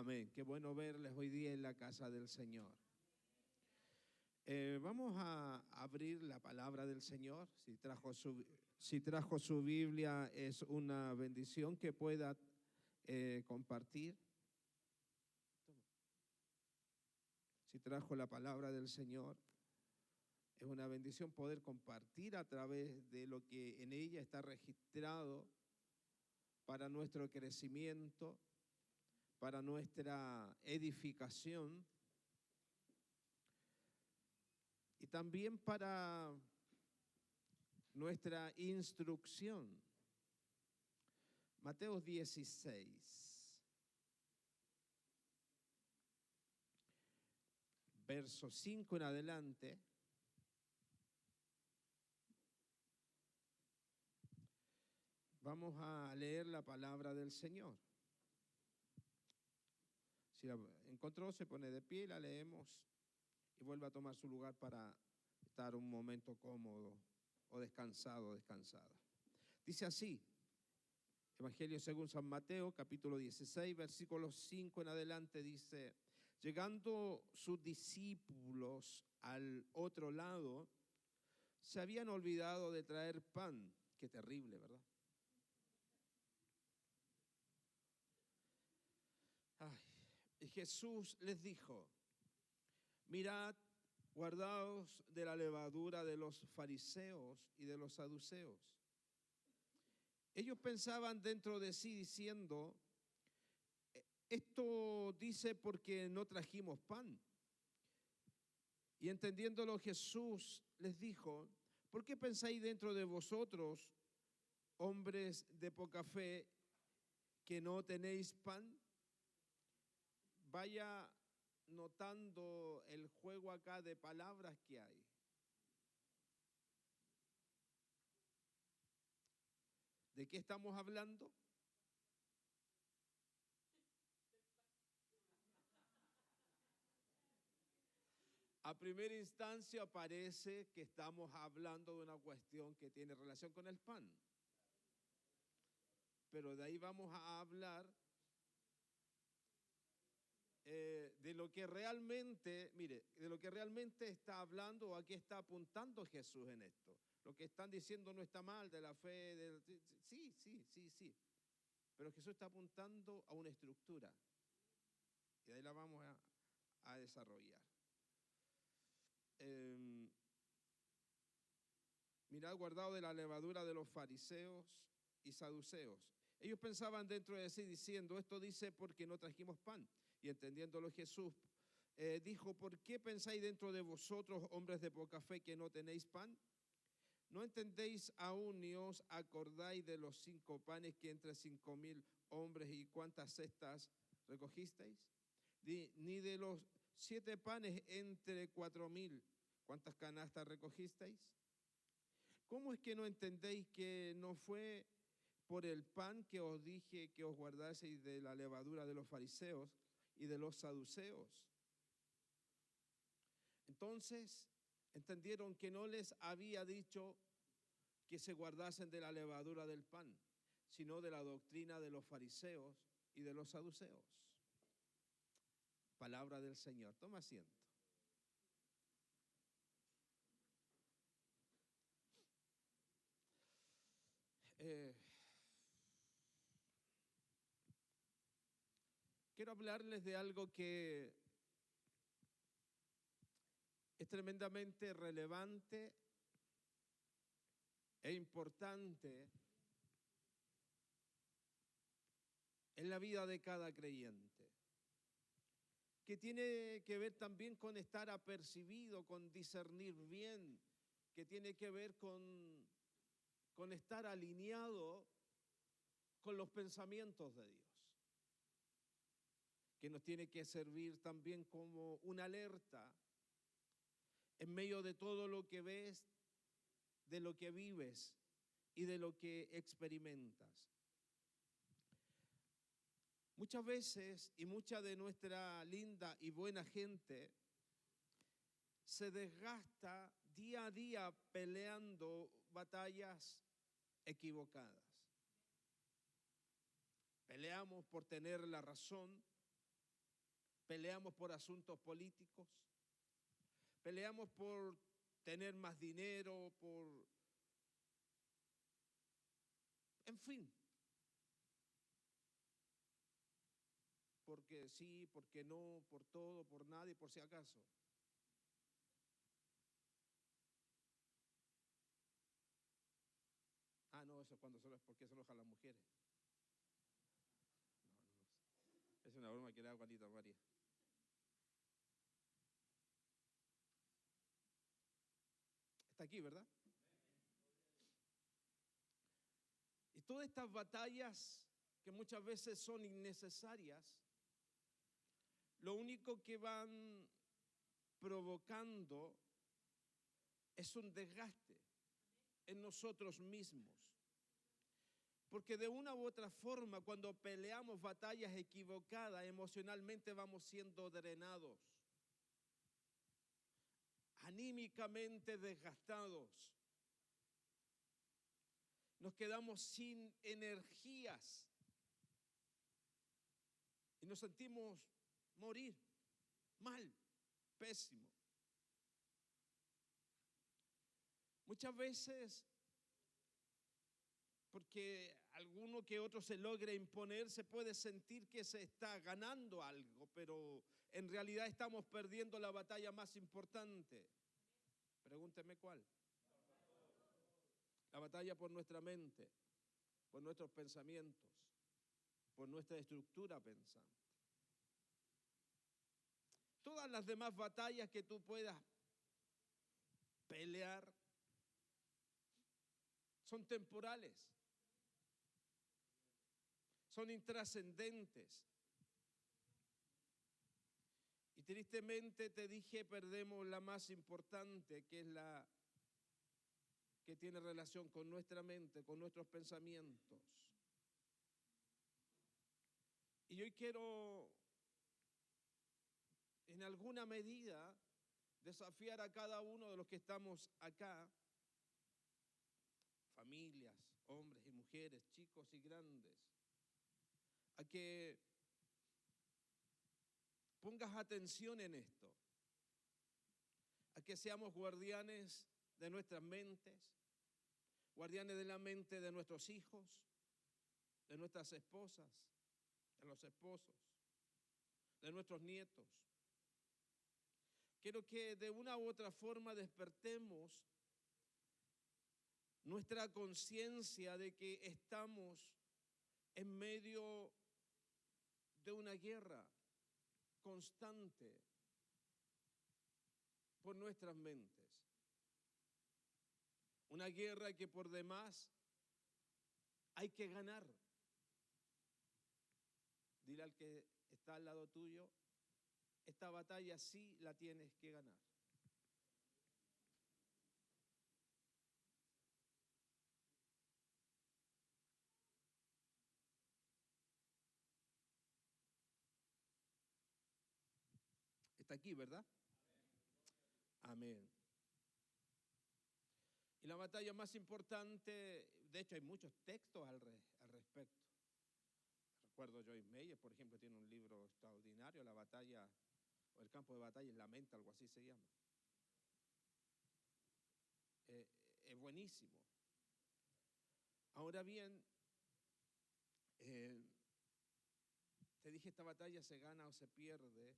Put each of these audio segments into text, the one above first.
Amén. Qué bueno verles hoy día en la casa del Señor. Vamos a abrir la palabra del Señor. Si trajo su Biblia, es una bendición que pueda compartir. Si trajo la palabra del Señor, es una bendición poder compartir a través de lo que en ella está registrado para nuestro crecimiento, para nuestra edificación y también para nuestra instrucción. Mateo 16, verso 5 en adelante. Vamos a leer la palabra del Señor. Si la encontró, se pone de pie, la leemos y vuelve a tomar su lugar para estar un momento cómodo o descansado, descansada. Dice así, Evangelio según San Mateo, capítulo 16, versículos 5 en adelante, dice: llegando sus discípulos al otro lado, se habían olvidado de traer pan. Qué terrible, ¿verdad? Ay. Y Jesús les dijo: mirad, guardaos de la levadura de los fariseos y de los saduceos. Ellos pensaban dentro de sí diciendo: esto dice porque no trajimos pan. Y entendiéndolo, Jesús les dijo: ¿por qué pensáis dentro de vosotros, hombres de poca fe, que no tenéis pan? Vaya notando el juego acá de palabras que hay. ¿De qué estamos hablando? A primera instancia parece que estamos hablando de una cuestión que tiene relación con el pan. Pero de ahí vamos a hablar de lo que realmente, mire, de lo que realmente está hablando o a qué está apuntando Jesús en esto. Lo que están diciendo no está mal, de la fe, sí. Pero Jesús está apuntando a una estructura. Y de ahí la vamos a desarrollar. Mirad, guardado de la levadura de los fariseos y saduceos. Ellos pensaban dentro de sí diciendo: esto dice porque no trajimos pan. Y entendiéndolo Jesús dijo: ¿por qué pensáis dentro de vosotros, hombres de poca fe, que no tenéis pan? ¿No entendéis aún ni os acordáis de los 5 panes que entre 5,000 hombres y cuántas cestas recogisteis? Ni de los 7 panes entre 4,000, ¿cuántas canastas recogisteis? ¿Cómo es que no entendéis que no fue por el pan que os dije que os guardaseis de la levadura de los fariseos y de los saduceos? Entonces entendieron que no les había dicho que se guardasen de la levadura del pan, sino de la doctrina de los fariseos y de los saduceos. Palabra del Señor. Toma asiento. Quiero hablarles de algo que es tremendamente relevante e importante en la vida de cada creyente, que tiene que ver también con estar apercibido, con discernir bien, que tiene que ver con estar alineado con los pensamientos de Dios, que nos tiene que servir también como una alerta en medio de todo lo que ves, de lo que vives y de lo que experimentas. Muchas veces y mucha de nuestra linda y buena gente se desgasta día a día peleando batallas equivocadas. Peleamos por tener la razón, peleamos por asuntos políticos, peleamos por tener más dinero, en fin, porque sí, porque no, por todo, por nada y por si acaso. Ah, no, eso es cuando solo es porque se enojan las mujeres. No. Es una broma que le da Juanita María. Está aquí, ¿verdad? Y todas estas batallas que muchas veces son innecesarias, lo único que van provocando es un desgaste en nosotros mismos. Porque de una u otra forma, cuando peleamos batallas equivocadas, emocionalmente vamos siendo drenados, anímicamente desgastados. Nos quedamos sin energías y nos sentimos morir mal, pésimo. Muchas veces, porque alguno que otro se logre imponer, se puede sentir que se está ganando algo, pero en realidad estamos perdiendo la batalla más importante. Pregúnteme cuál. La batalla por nuestra mente, por nuestros pensamientos, por nuestra estructura pensante. Todas las demás batallas que tú puedas pelear son temporales, son intrascendentes. Y tristemente te dije, perdemos la más importante, que es la que tiene relación con nuestra mente, con nuestros pensamientos. Y hoy quiero, en alguna medida, desafiar a cada uno de los que estamos acá, familias, hombres y mujeres, chicos y grandes, a que pongas atención en esto, a que seamos guardianes de nuestras mentes, guardianes de la mente de nuestros hijos, de nuestras esposas, de los esposos, de nuestros nietos. Quiero que de una u otra forma despertemos nuestra conciencia de que estamos en medio de una guerra constante por nuestras mentes. Una guerra que por demás hay que ganar. Dile al que está al lado tuyo, esta batalla sí la tienes que ganar. Está aquí, ¿verdad? Amén. Y la batalla más importante, de hecho hay muchos textos al respecto. Recuerdo Joyce Meyer, por ejemplo, tiene un libro extraordinario, La batalla, o el campo de batalla en la mente, algo así se llama. Es buenísimo. Ahora bien, te dije, esta batalla se gana o se pierde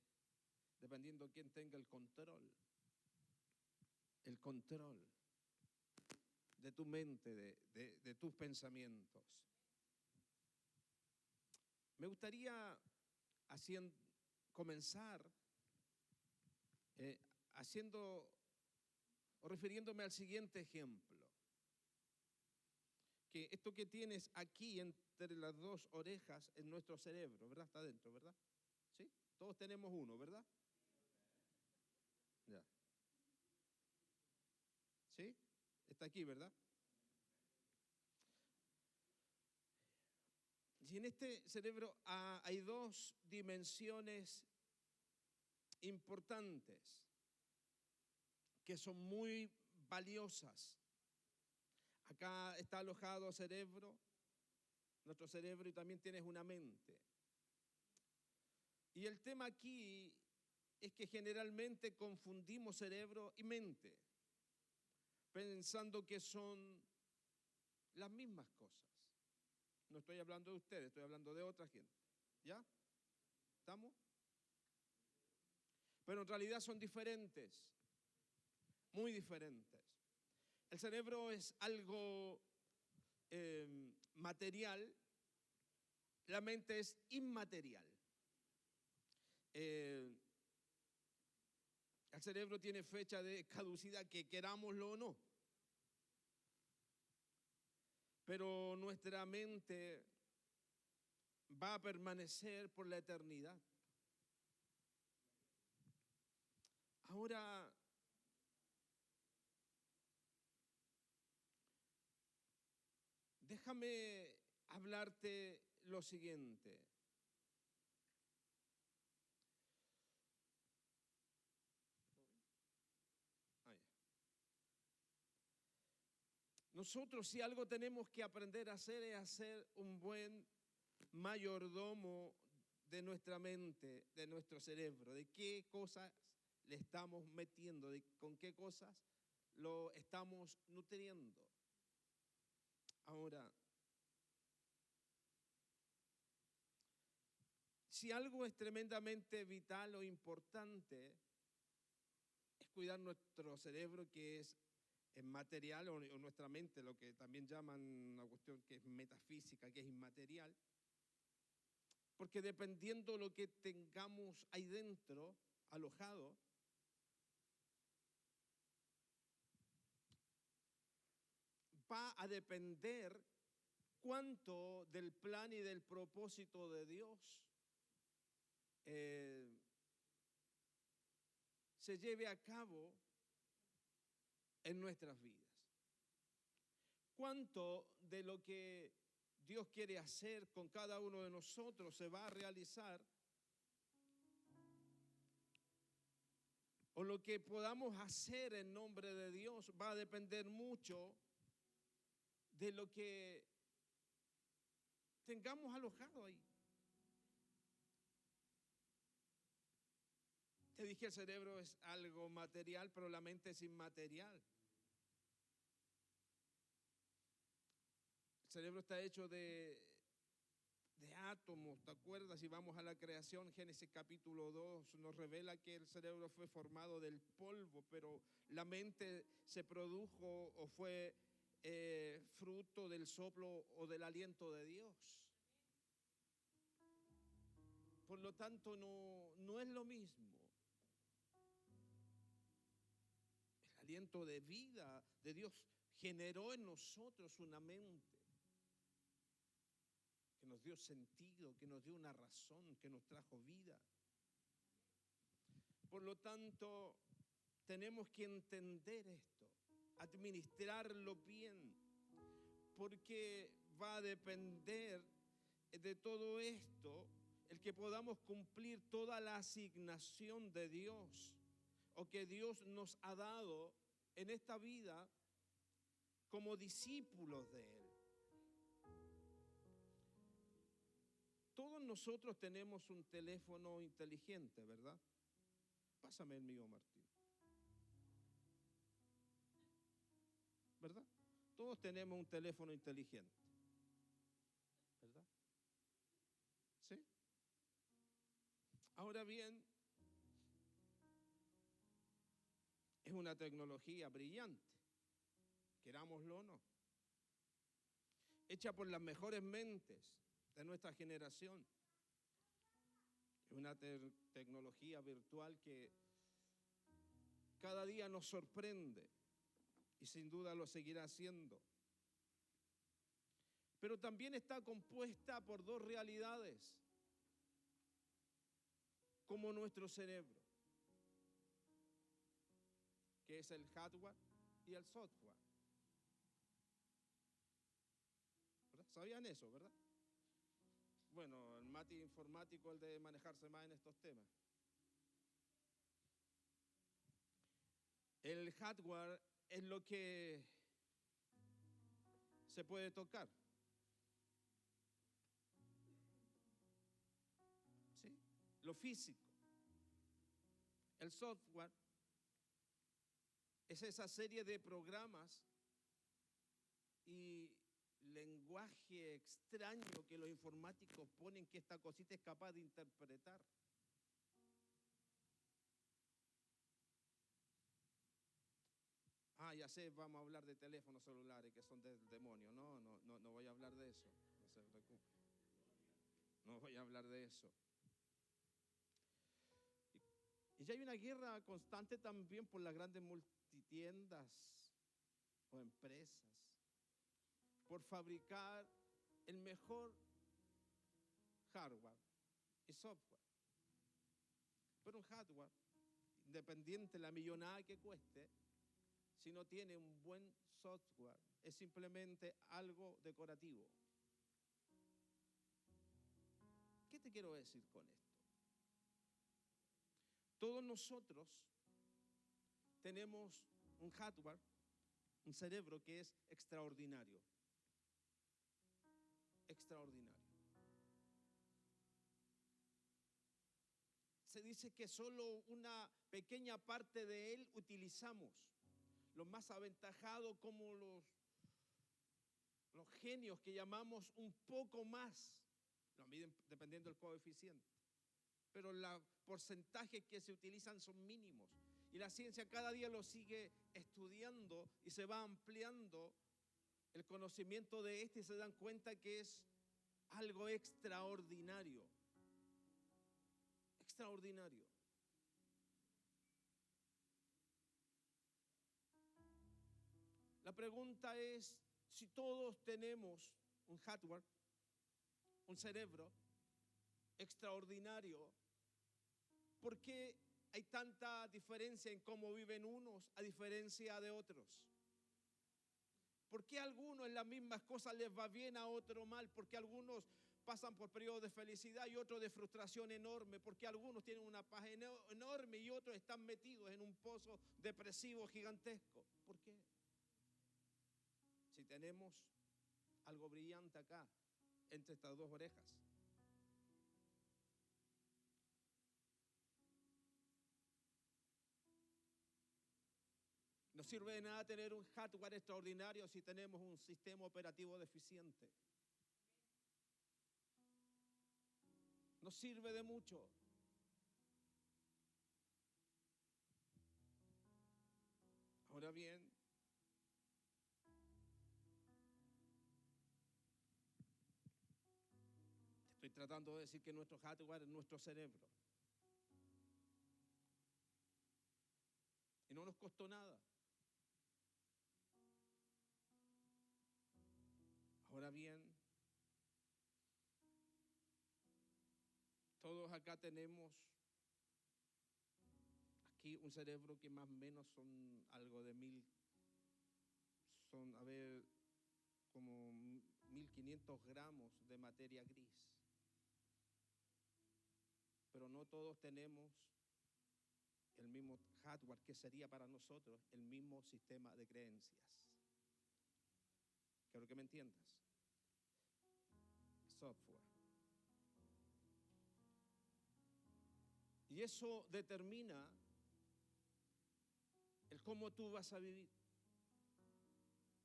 dependiendo quién tenga el control de tu mente, de tus pensamientos. Me gustaría comenzar haciendo o refiriéndome al siguiente ejemplo. Que esto que tienes aquí entre las dos orejas en nuestro cerebro, ¿verdad? Está dentro, ¿verdad? ¿Sí? Todos tenemos uno, ¿verdad? Ya. ¿Sí? Está aquí, ¿verdad? Y en este cerebro hay dos dimensiones importantes que son muy valiosas. Acá está alojado nuestro cerebro, y también tienes una mente. Y Y el tema aquí es que generalmente confundimos cerebro y mente, pensando que son las mismas cosas. No estoy hablando de ustedes, estoy hablando de otra gente. ¿Ya? ¿Estamos? Pero en realidad son diferentes, muy diferentes. El cerebro es algo material, la mente es inmaterial. El cerebro tiene fecha de caducidad, que querámoslo o no. Pero nuestra mente va a permanecer por la eternidad. Ahora, déjame hablarte lo siguiente. Nosotros, si algo tenemos que aprender a hacer, es hacer un buen mayordomo de nuestra mente, de nuestro cerebro, de qué cosas le estamos metiendo, de con qué cosas lo estamos nutriendo. Ahora, si algo es tremendamente vital o importante, es cuidar nuestro cerebro, que es material, o nuestra mente, lo que también llaman una cuestión que es metafísica, que es inmaterial, porque dependiendo lo que tengamos ahí dentro, alojado, va a depender cuánto del plan y del propósito de Dios se lleve a cabo en nuestras vidas. Cuánto de lo que Dios quiere hacer con cada uno de nosotros se va a realizar, o lo que podamos hacer en nombre de Dios va a depender mucho de lo que tengamos alojado ahí. Te dije, el cerebro es algo material, pero la mente es inmaterial. El cerebro está hecho de átomos, ¿te acuerdas? Si vamos a la creación, Génesis capítulo 2 nos revela que el cerebro fue formado del polvo, pero la mente se produjo o fue fruto del soplo o del aliento de Dios. Por lo tanto, no es lo mismo. El aliento de vida de Dios generó en nosotros una mente que nos dio sentido, que nos dio una razón, que nos trajo vida. Por lo tanto, tenemos que entender esto, administrarlo bien, porque va a depender de todo esto el que podamos cumplir toda la asignación de Dios, o que Dios nos ha dado en esta vida como discípulos de Él. Todos nosotros tenemos un teléfono inteligente, ¿verdad? Pásame el mío, Martín. ¿Verdad? Todos tenemos un teléfono inteligente, ¿verdad? ¿Sí? Ahora bien, es una tecnología brillante, querámoslo o no, hecha por las mejores mentes de nuestra generación. Es una tecnología virtual que cada día nos sorprende y sin duda lo seguirá haciendo. Pero también está compuesta por dos realidades, como nuestro cerebro, que es el hardware y el software. ¿Verdad? ¿Sabían eso, verdad? Bueno, el Mati informático, el de manejarse más en estos temas. El hardware es lo que se puede tocar. ¿Sí? lo físico. El software es esa serie de programas y lenguaje extraño que los informáticos ponen que esta cosita es capaz de interpretar. Ah, ya sé, vamos a hablar de teléfonos celulares que son del demonio. No voy a hablar de eso. No se preocupe. No voy a hablar de eso. Y ya hay una guerra constante también por las grandes multitiendas o empresas, por fabricar el mejor hardware y software. Pero un hardware, independiente de la millonada que cueste, si no tiene un buen software, es simplemente algo decorativo. ¿Qué te quiero decir con esto? Todos nosotros tenemos un hardware, un cerebro que es extraordinario. Extraordinario. Se dice que solo una pequeña parte de él utilizamos. Los más aventajados como los genios que llamamos un poco más, lo miden dependiendo del coeficiente, pero los porcentajes que se utilizan son mínimos. Y la ciencia cada día lo sigue estudiando y se va ampliando el conocimiento de este y se dan cuenta que es algo extraordinario. Extraordinario. La pregunta es, si todos tenemos un hardware, un cerebro extraordinario, ¿por qué hay tanta diferencia en cómo viven unos a diferencia de otros? ¿Por qué a algunos en las mismas cosas les va bien, a otros mal? ¿Por qué algunos pasan por periodos de felicidad y otros de frustración enorme? ¿Por qué algunos tienen una paz enorme y otros están metidos en un pozo depresivo gigantesco? ¿Por qué? Si tenemos algo brillante acá, entre estas dos orejas. No sirve de nada tener un hardware extraordinario si tenemos un sistema operativo deficiente. No sirve de mucho. Ahora bien, estoy tratando de decir que nuestro hardware es nuestro cerebro. Y no nos costó nada. Ahora bien, todos acá tenemos aquí un cerebro que más o menos son algo de son, como 1500 gramos de materia gris. Pero no todos tenemos el mismo hardware que sería para nosotros el mismo sistema de creencias. Quiero que me entiendas. Software. Y eso determina el cómo tú vas a vivir.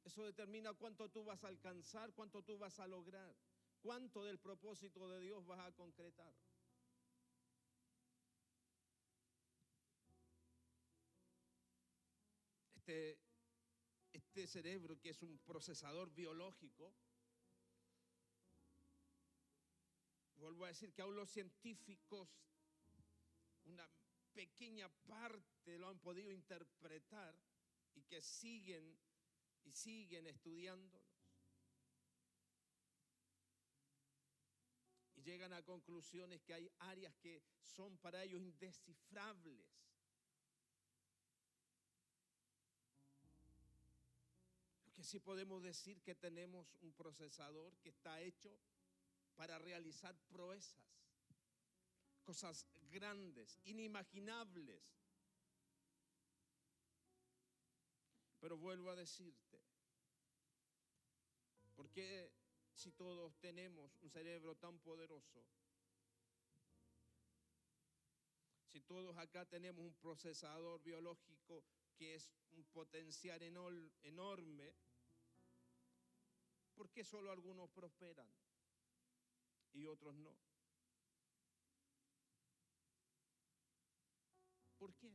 Eso determina cuánto tú vas a alcanzar, cuánto tú vas a lograr, cuánto del propósito de Dios vas a concretar. Este cerebro, que es un procesador biológico, vuelvo a decir que aún los científicos, una pequeña parte lo han podido interpretar y que siguen estudiándolos. Y llegan a conclusiones que hay áreas que son para ellos indescifrables. Lo que sí podemos decir que tenemos un procesador que está hecho para realizar proezas, cosas grandes, inimaginables. Pero vuelvo a decirte, ¿por qué si todos tenemos un cerebro tan poderoso, Todos acá tenemos un procesador biológico que es un potencial enorme. ¿Por qué solo algunos prosperan y otros no? ¿Por qué?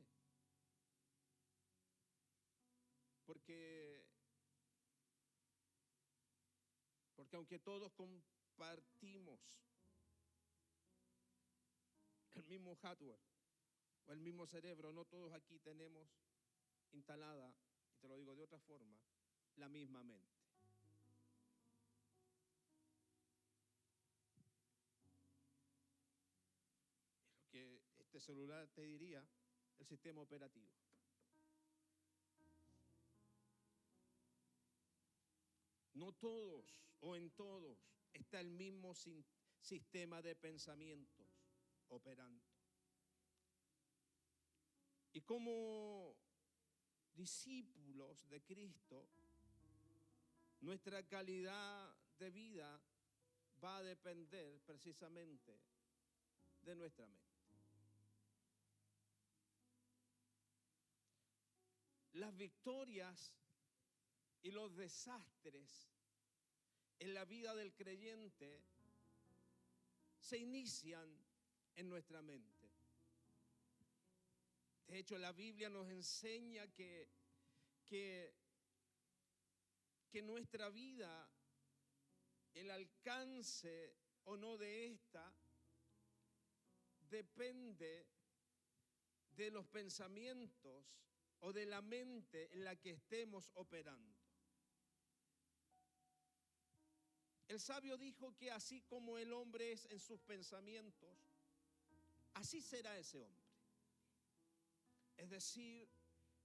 Porque aunque todos compartimos el mismo hardware o el mismo cerebro, no todos aquí tenemos instalada, y te lo digo de otra forma, la misma mente. Es lo que este celular te diría, el sistema operativo. No todos o en todos está el mismo sistema de pensamientos operando. Y como discípulos de Cristo, nuestra calidad de vida va a depender precisamente de nuestra mente. Las victorias y los desastres en la vida del creyente se inician en nuestra mente. De hecho, la Biblia nos enseña que nuestra vida, el alcance o no de esta, depende de los pensamientos o de la mente en la que estemos operando. El sabio dijo que así como el hombre es en sus pensamientos, así será ese hombre. Es decir,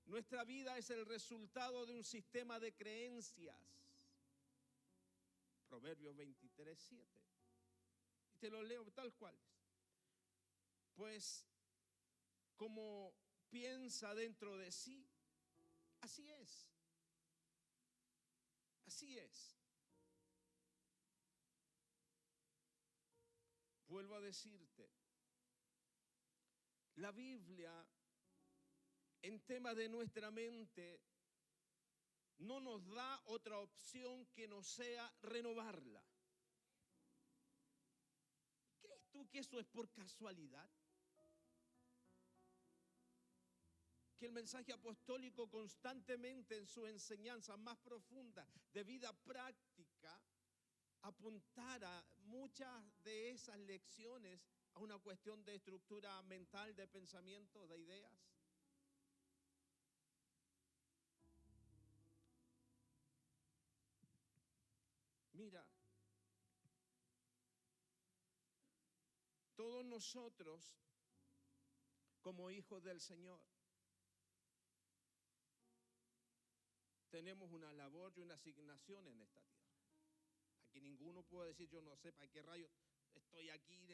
nuestra vida es el resultado de un sistema de creencias. Proverbios 23:7. Y te lo leo tal cual. Pues como piensa dentro de sí, así es. Así es. Vuelvo a decirte, la Biblia en tema de nuestra mente no nos da otra opción que no sea renovarla. ¿Crees tú que eso es por casualidad? Que el mensaje apostólico constantemente en su enseñanza más profunda de vida práctica apuntara muchas de esas lecciones a una cuestión de estructura mental, de pensamiento, de ideas. Mira, todos nosotros como hijos del Señor tenemos una labor y una asignación en esta tierra. Aquí ninguno puede decir yo no sé para qué rayos estoy aquí.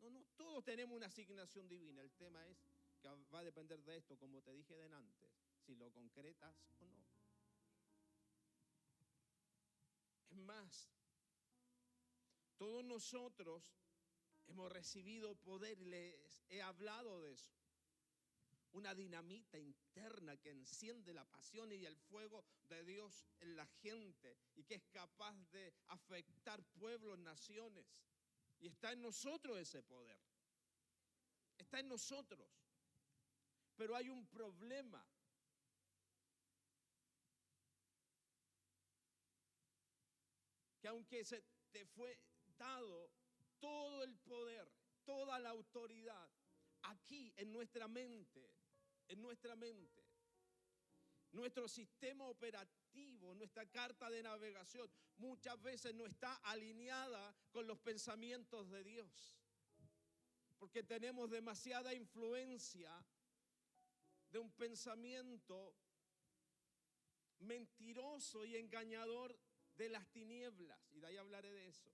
No, todos tenemos una asignación divina. El tema es que va a depender de esto, como te dije de antes, si lo concretas o no. Es más, todos nosotros hemos recibido poder y les he hablado de eso. Una dinamita interna que enciende la pasión y el fuego de Dios en la gente y que es capaz de afectar pueblos, naciones. Y está en nosotros ese poder. Está en nosotros. Pero hay un problema. Que aunque se te fue dado todo el poder, toda la autoridad, aquí en nuestra mente, nuestro sistema operativo, nuestra carta de navegación, muchas veces no está alineada con los pensamientos de Dios. Porque tenemos demasiada influencia de un pensamiento mentiroso y engañador de las tinieblas, y de ahí hablaré de eso,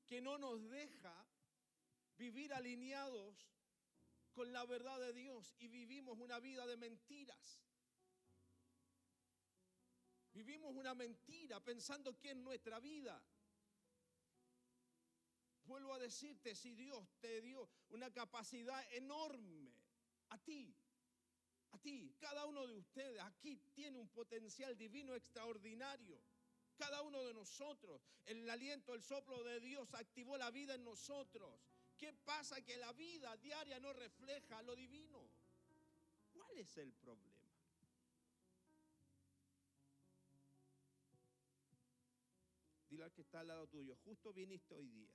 que no nos deja vivir alineados con la verdad de Dios y vivimos una vida de mentiras. Vivimos una mentira pensando que es nuestra vida. Vuelvo a decirte, si Dios te dio una capacidad enorme a ti, cada uno de ustedes aquí tiene un potencial divino extraordinario. Cada uno de nosotros, el aliento, el soplo de Dios activó la vida en nosotros. ¿Qué pasa? Que la vida diaria no refleja lo divino. ¿Cuál es el problema? Dile al que está al lado tuyo, justo viniste hoy día.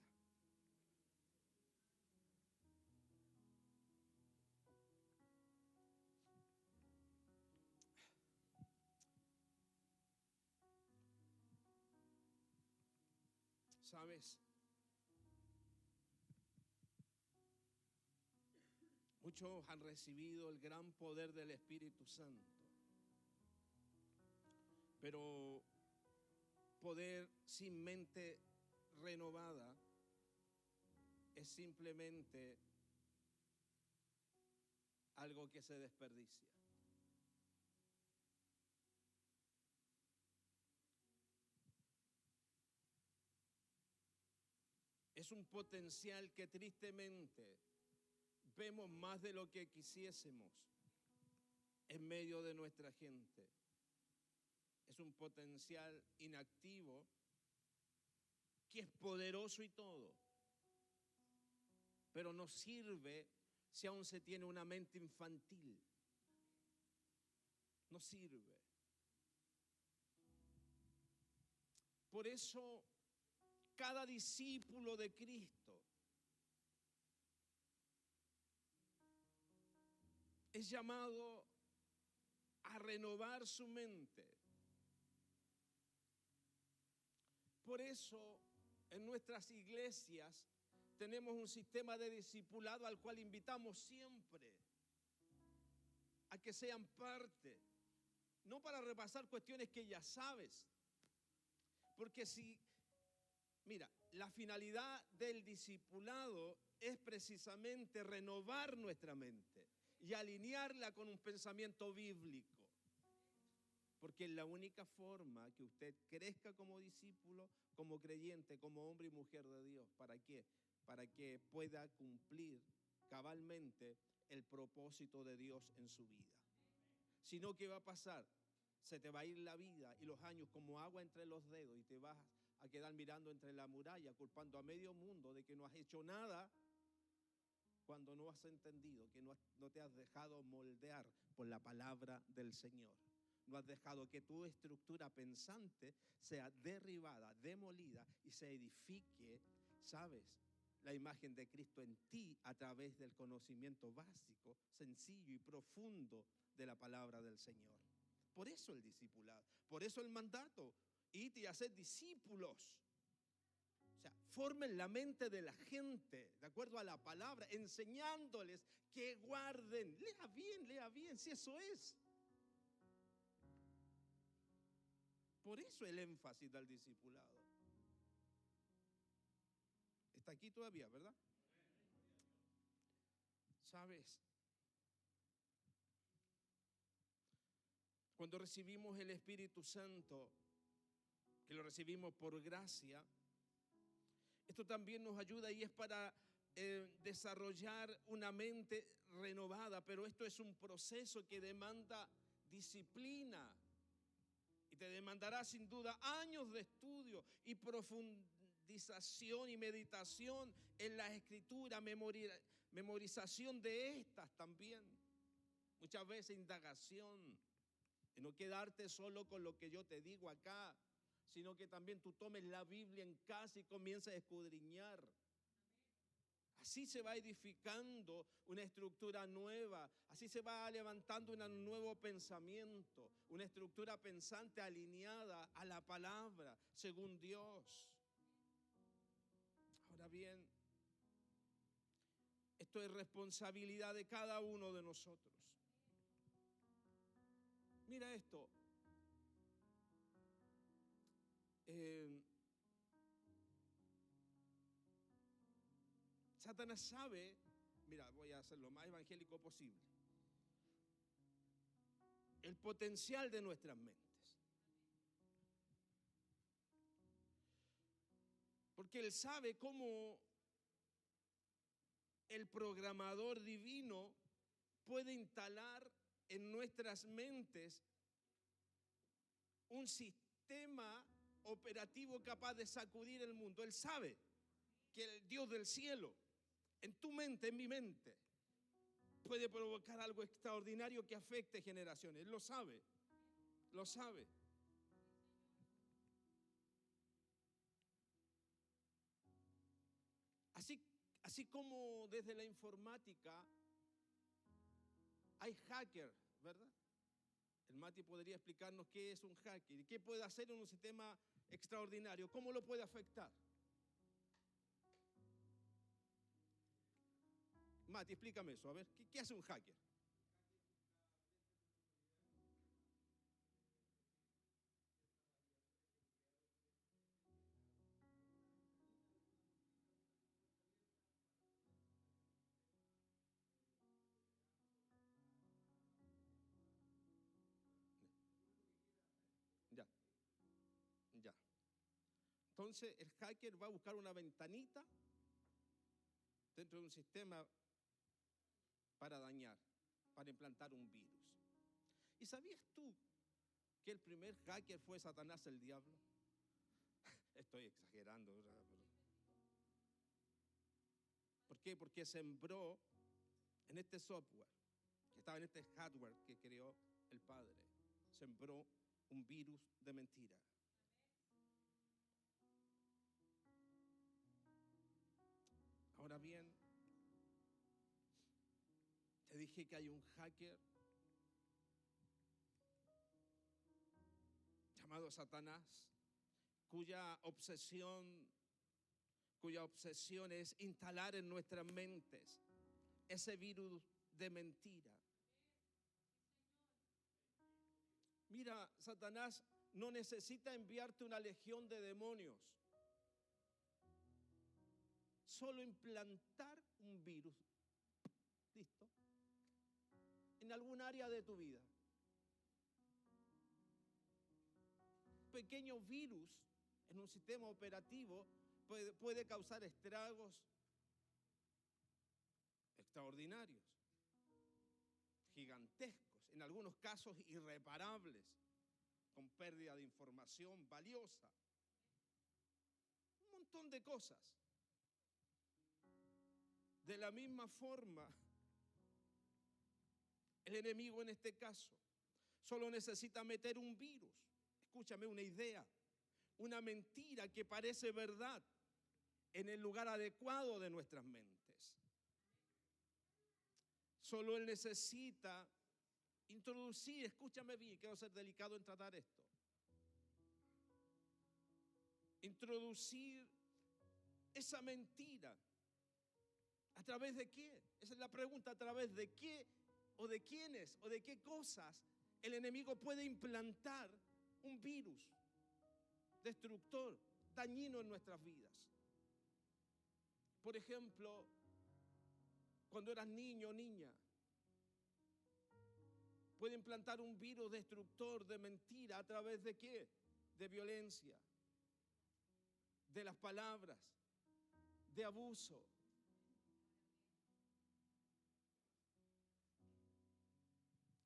¿Sabes? Muchos han recibido el gran poder del Espíritu Santo, pero poder sin mente renovada es simplemente algo que se desperdicia. Es un potencial que tristemente vemos más de lo que quisiésemos en medio de nuestra gente. Es un potencial inactivo que es poderoso y todo, pero no sirve si aún se tiene una mente infantil. No sirve. Por eso, cada discípulo de Cristo es llamado a renovar su mente. Por eso, en nuestras iglesias tenemos un sistema de discipulado al cual invitamos siempre a que sean parte, no para repasar cuestiones que ya sabes, porque mira, la finalidad del discipulado es precisamente renovar nuestra mente y alinearla con un pensamiento bíblico. Porque es la única forma que usted crezca como discípulo, como creyente, como hombre y mujer de Dios. ¿Para qué? Para que pueda cumplir cabalmente el propósito de Dios en su vida. Si no, ¿qué va a pasar? Se te va a ir la vida y los años como agua entre los dedos y te vas a quedar mirando entre la muralla, culpando a medio mundo de que no has hecho nada, cuando no has entendido, que no te has dejado moldear por la palabra del Señor. No has dejado que tu estructura pensante sea derribada, demolida y se edifique, ¿sabes?, la imagen de Cristo en ti a través del conocimiento básico, sencillo y profundo de la palabra del Señor. Por eso el discipulado, por eso el mandato, id y haced discípulos. O sea, formen la mente de la gente de acuerdo a la palabra, enseñándoles que guarden. Lea bien, si eso es. Por eso el énfasis del discipulado. Está aquí todavía, ¿verdad? ¿Sabes? Cuando recibimos el Espíritu Santo, que lo recibimos por gracia, esto también nos ayuda y es para desarrollar una mente renovada, pero esto es un proceso que demanda disciplina y te demandará sin duda años de estudio y profundización y meditación en la Escritura, memorización de estas también, muchas veces indagación, y no quedarte solo con lo que yo te digo acá, sino que también tú tomes la Biblia en casa y comiences a escudriñar. Así se va edificando una estructura nueva, así se va levantando un nuevo pensamiento, una estructura pensante alineada a la palabra, según Dios. Ahora bien, esto es responsabilidad de cada uno de nosotros. Mira esto. Satanás sabe, mira, voy a hacer lo más evangélico posible, el potencial de nuestras mentes. Porque él sabe cómo el programador divino puede instalar en nuestras mentes un sistema operativo capaz de sacudir el mundo. Él sabe que el Dios del cielo, en tu mente, en mi mente, puede provocar algo extraordinario que afecte generaciones. Él lo sabe, lo sabe. Así como desde la informática hay hackers, ¿verdad? El Mati podría explicarnos qué es un hacker y qué puede hacer en un sistema extraordinario, cómo lo puede afectar. Mati, explícame eso, a ver, ¿qué hace un hacker? Ya, ya. Entonces el hacker va a buscar una ventanita dentro de un sistema para dañar, para implantar un virus. ¿Y sabías tú que el primer hacker fue Satanás, el diablo? Estoy exagerando, ¿verdad? ¿Por qué? Porque sembró en este software, que estaba en este hardware que creó el Padre, sembró un virus de mentira. Ahora bien, te dije que hay un hacker llamado Satanás, cuya obsesión es instalar en nuestras mentes ese virus de mentira. Mira, Satanás no necesita enviarte una legión de demonios, solo implantar un virus, listo, en algún área de tu vida. Pequeño virus en un sistema operativo puede causar estragos extraordinarios, gigantescos, en algunos casos irreparables, con pérdida de información valiosa, un montón de cosas. De la misma forma, el enemigo en este caso solo necesita meter un virus, escúchame, una idea, una mentira que parece verdad en el lugar adecuado de nuestras mentes. Solo él necesita introducir, escúchame bien, quiero ser delicado en tratar esto. Introducir esa mentira. ¿A través de qué? Esa es la pregunta, ¿a través de qué o de quiénes o de qué cosas el enemigo puede implantar un virus destructor, dañino en nuestras vidas? Por ejemplo, cuando eras niño o niña, puede implantar un virus destructor de mentira, ¿a través de qué? De violencia, de las palabras, de abuso.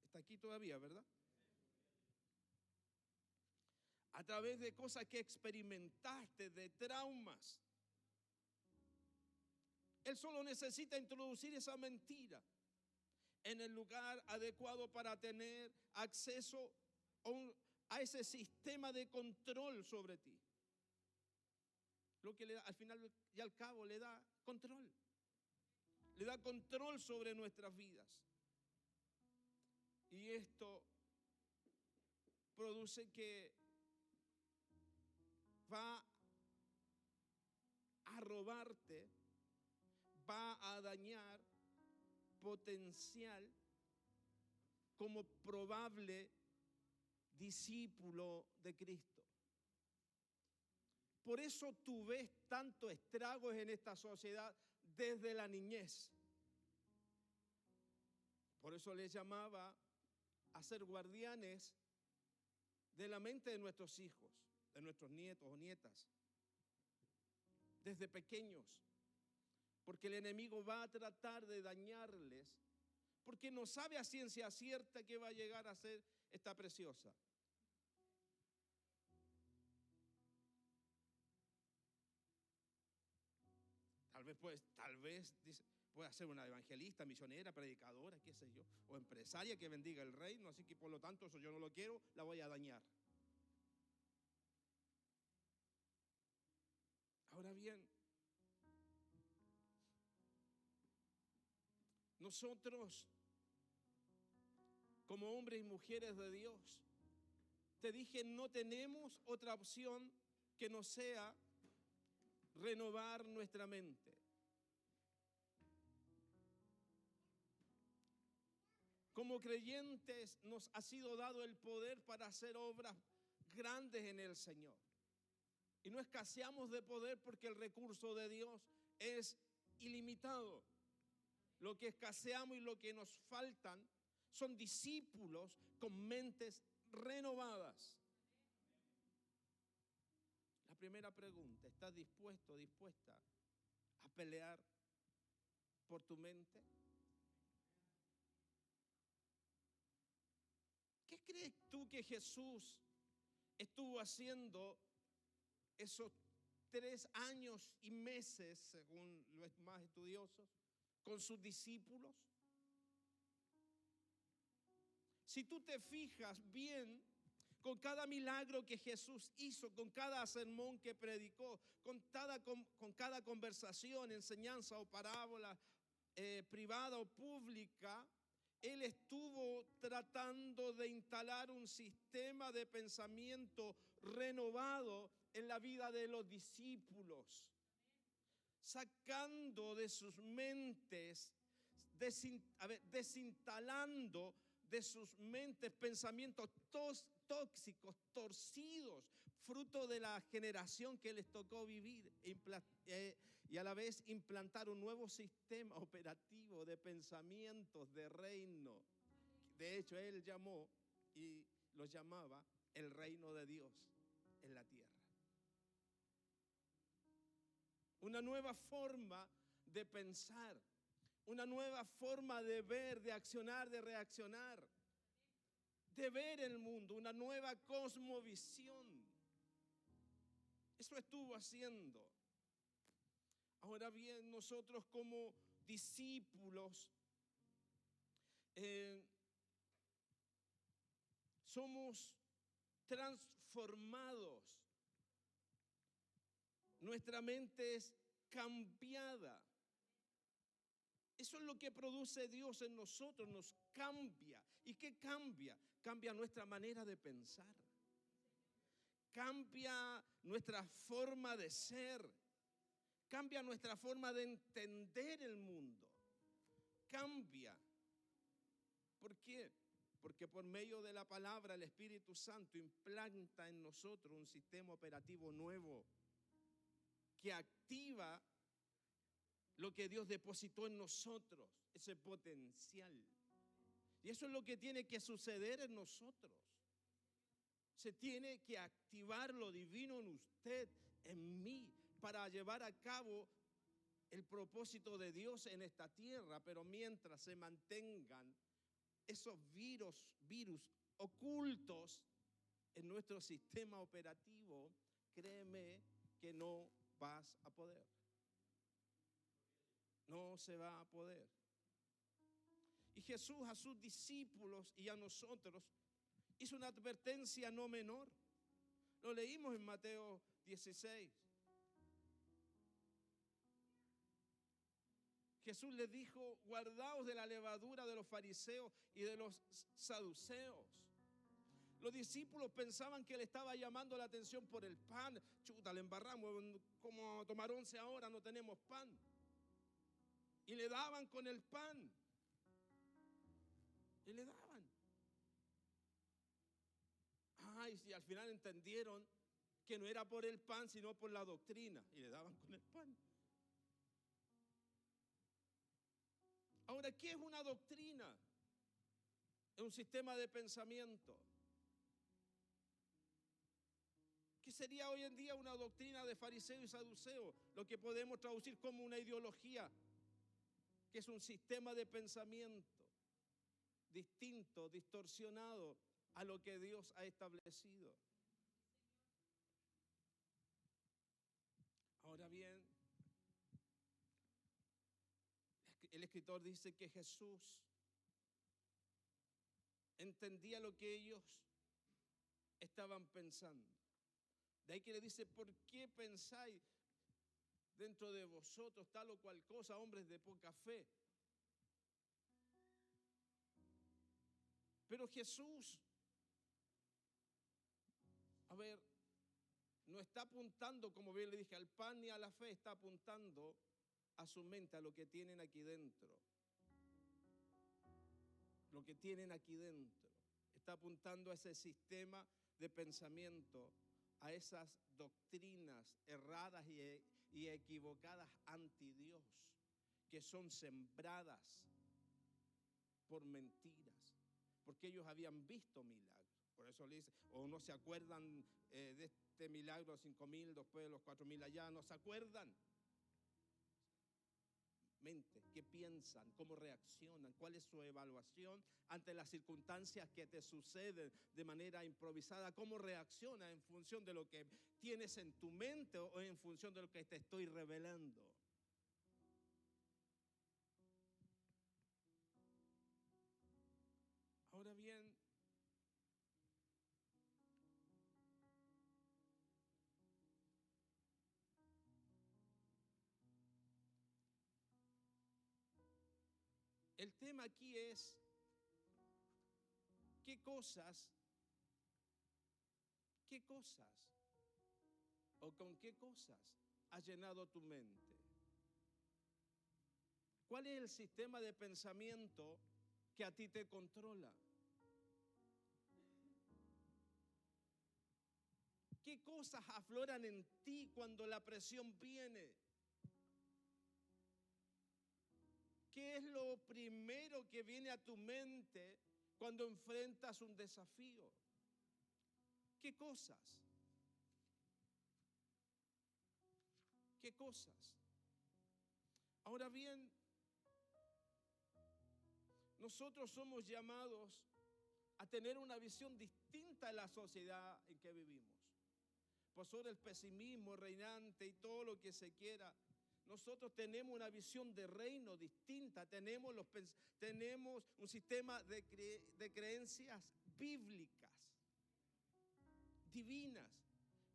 Está aquí todavía, ¿verdad? A través de cosas que experimentaste, de traumas. Él solo necesita introducir esa mentira en el lugar adecuado para tener acceso a ese sistema de control sobre ti. Lo que le da, al final y al cabo le da control. Le da control sobre nuestras vidas. Y esto produce que va a robarte, va a dañar potencial como probable discípulo de Cristo. Por eso tú ves tantos estragos en esta sociedad desde la niñez. Por eso les llamaba a ser guardianes de la mente de nuestros hijos, de nuestros nietos o nietas, desde pequeños. porque el enemigo va a tratar de dañarles, porque no sabe a ciencia cierta que va a llegar a ser esta preciosa. Tal vez dice, puede ser una evangelista, misionera, predicadora, qué sé yo, o empresaria que bendiga el reino, así que por lo tanto eso yo no lo quiero, la voy a dañar. Ahora bien, nosotros como hombres y mujeres de Dios, te dije, no tenemos otra opción que no sea renovar nuestra mente. Como creyentes nos ha sido dado el poder para hacer obras grandes en el Señor. Y no escaseamos de poder porque el recurso de Dios es ilimitado. Lo que escaseamos y lo que nos faltan son discípulos con mentes renovadas. La primera pregunta, ¿estás dispuesto, dispuesta a pelear por tu mente? ¿Qué crees tú que Jesús estuvo haciendo esos 3 años y meses, según los más estudiosos, con sus discípulos? Si tú te fijas bien, con cada milagro que Jesús hizo, con cada sermón que predicó, con cada conversación, enseñanza o parábola privada o pública, Él estuvo tratando de instalar un sistema de pensamiento renovado en la vida de los discípulos, sacando de sus mentes, desinstalando de sus mentes pensamientos tóxicos, torcidos, fruto de la generación que les tocó vivir, y a la vez implantar un nuevo sistema operativo de pensamientos de reino. De hecho, Él llamó y los llamaba el reino de Dios en la tierra. Una nueva forma de pensar, una nueva forma de ver, de accionar, de reaccionar, de ver el mundo, una nueva cosmovisión. Eso estuvo haciendo. Ahora bien, nosotros como discípulos somos transformados. Nuestra mente es cambiada. Eso es lo que produce Dios en nosotros, nos cambia. ¿Y qué cambia? Cambia nuestra manera de pensar. Cambia nuestra forma de ser. Cambia nuestra forma de entender el mundo. Cambia. ¿Por qué? Porque por medio de la palabra el Espíritu Santo implanta en nosotros un sistema operativo nuevo que activa lo que Dios depositó en nosotros, ese potencial. Y eso es lo que tiene que suceder en nosotros. Se tiene que activar lo divino en usted, en mí, para llevar a cabo el propósito de Dios en esta tierra. Pero mientras se mantengan esos virus ocultos en nuestro sistema operativo, créeme que no vas a poder. No se va a poder. Y Jesús a sus discípulos y a nosotros hizo una advertencia no menor. Lo leímos en Mateo 16. Jesús les dijo, guardaos de la levadura de los fariseos y de los saduceos. Los discípulos pensaban que le estaba llamando la atención por el pan. Chuta, le embarramos, como tomar 11 ahora, no tenemos pan. Y le daban con el pan. Y le daban. Ay, si al final entendieron que no era por el pan, sino por la doctrina. Y le daban con el pan. Ahora, ¿qué es una doctrina? Es un sistema de pensamiento que sería hoy en día una doctrina de fariseo y saduceo, lo que podemos traducir como una ideología, que es un sistema de pensamiento distinto, distorsionado a lo que Dios ha establecido. Ahora bien, el escritor dice que Jesús entendía lo que ellos estaban pensando. De ahí que le dice: ¿por qué pensáis dentro de vosotros tal o cual cosa, hombres de poca fe? Pero Jesús, no está apuntando, como bien le dije, al pan ni a la fe, está apuntando a su mente, a lo que tienen aquí dentro. Lo que tienen aquí dentro. Está apuntando a ese sistema de pensamiento, a esas doctrinas erradas y equivocadas anti Dios, que son sembradas por mentiras, porque ellos habían visto milagros. Por eso le dice, o no se acuerdan de este milagro, 5,000, después de los 4,000 allá, no se acuerdan. Mente, ¿qué piensan? ¿Cómo reaccionan? ¿Cuál es su evaluación ante las circunstancias que te suceden de manera improvisada? ¿Cómo reacciona en función de lo que tienes en tu mente o en función de lo que te estoy revelando? Ahora bien, el tema aquí es qué cosas o con qué cosas has llenado tu mente. ¿Cuál es el sistema de pensamiento que a ti te controla? ¿Qué cosas afloran en ti cuando la presión viene? ¿Qué es lo primero que viene a tu mente cuando enfrentas un desafío? ¿Qué cosas? ¿Qué cosas? Ahora bien, nosotros somos llamados a tener una visión distinta de la sociedad en que vivimos. Por sobre el pesimismo reinante y todo lo que se quiera, nosotros tenemos una visión de reino distinta, tenemos un sistema de creencias bíblicas, divinas,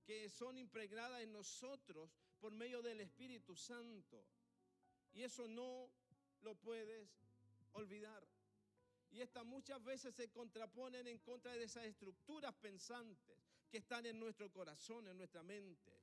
que son impregnadas en nosotros por medio del Espíritu Santo. Y eso no lo puedes olvidar. Y estas muchas veces se contraponen en contra de esas estructuras pensantes que están en nuestro corazón, en nuestra mente,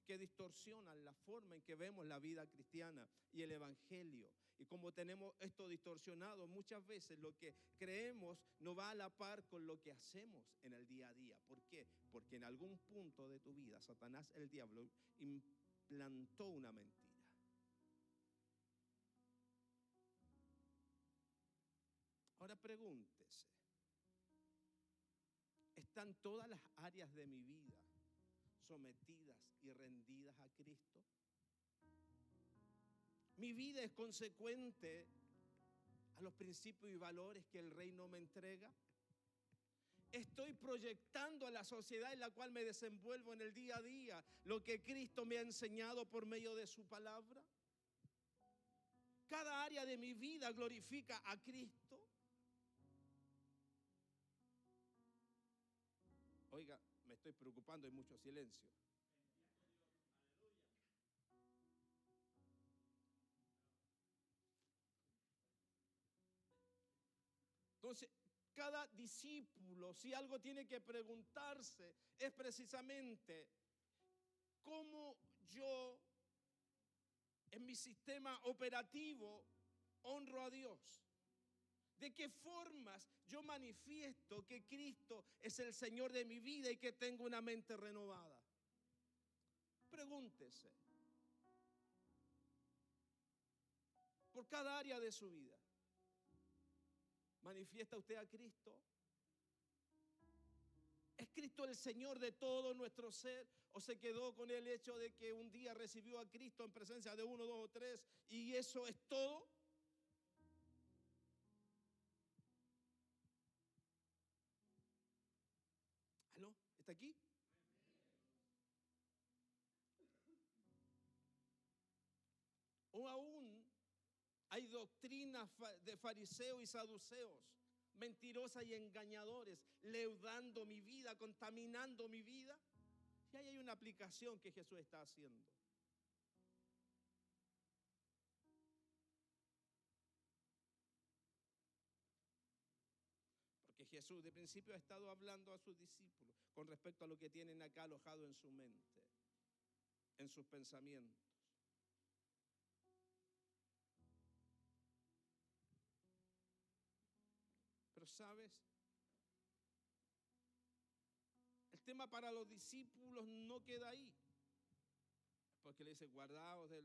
que distorsionan la forma en que vemos la vida cristiana y el evangelio. Y como tenemos esto distorsionado, muchas veces lo que creemos no va a la par con lo que hacemos en el día a día. ¿Por qué? Porque en algún punto de tu vida, Satanás, el diablo, implantó una mentira. Ahora pregúntese, ¿están todas las áreas de mi vida sometidas y rendidas a Cristo? ¿Mi vida es consecuente a los principios y valores que el reino me entrega? ¿Estoy proyectando a la sociedad en la cual me desenvuelvo en el día a día lo que Cristo me ha enseñado por medio de su palabra? ¿Cada área de mi vida glorifica a Cristo? Oiga, me estoy preocupando, hay mucho silencio. Entonces, cada discípulo, si algo tiene que preguntarse, es precisamente cómo yo, en mi sistema operativo, honro a Dios. ¿De qué formas yo manifiesto que Cristo es el Señor de mi vida y que tengo una mente renovada? Pregúntese. Por cada área de su vida. ¿Manifiesta usted a Cristo? ¿Es Cristo el Señor de todo nuestro ser? ¿O se quedó con el hecho de que un día recibió a Cristo en presencia de uno, dos o tres y eso es todo? ¿Aló? ¿Está aquí? O aún hay doctrinas de fariseos y saduceos, mentirosas y engañadores, leudando mi vida, contaminando mi vida. Y ahí hay una aplicación que Jesús está haciendo. Porque Jesús de principio ha estado hablando a sus discípulos con respecto a lo que tienen acá alojado en su mente, en sus pensamientos. Pero ¿sabes? El tema para los discípulos no queda ahí. Porque le dice, guardaos de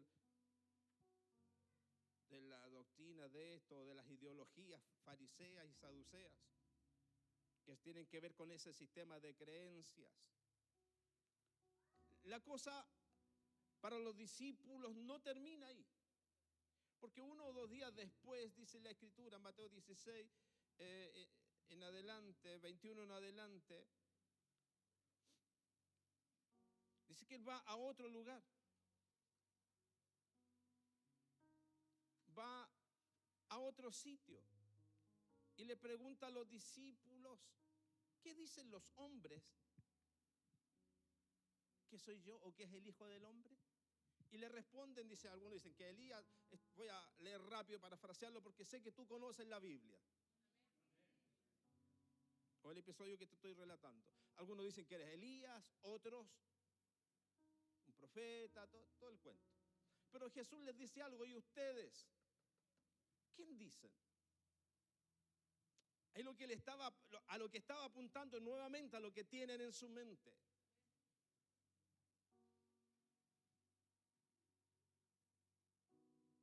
la doctrina de esto, de las ideologías fariseas y saduceas, que tienen que ver con ese sistema de creencias. La cosa para los discípulos no termina ahí. Porque 1 o 2 días después, dice la Escritura, Mateo 16, en adelante, 21 en adelante, dice que él va a otro lugar. Va a otro sitio y le pregunta a los discípulos, ¿qué dicen los hombres? ¿Que soy yo o que es el Hijo del Hombre? Y le responden, dice, algunos dicen que Elías, voy a leer rápido, parafrasearlo porque sé que tú conoces la Biblia. O el episodio que te estoy relatando. Algunos dicen que eres Elías, otros un profeta, todo el cuento. Pero Jesús les dice algo, y ustedes, ¿quién dicen? Es lo que a lo que estaba apuntando nuevamente, a lo que tienen en su mente.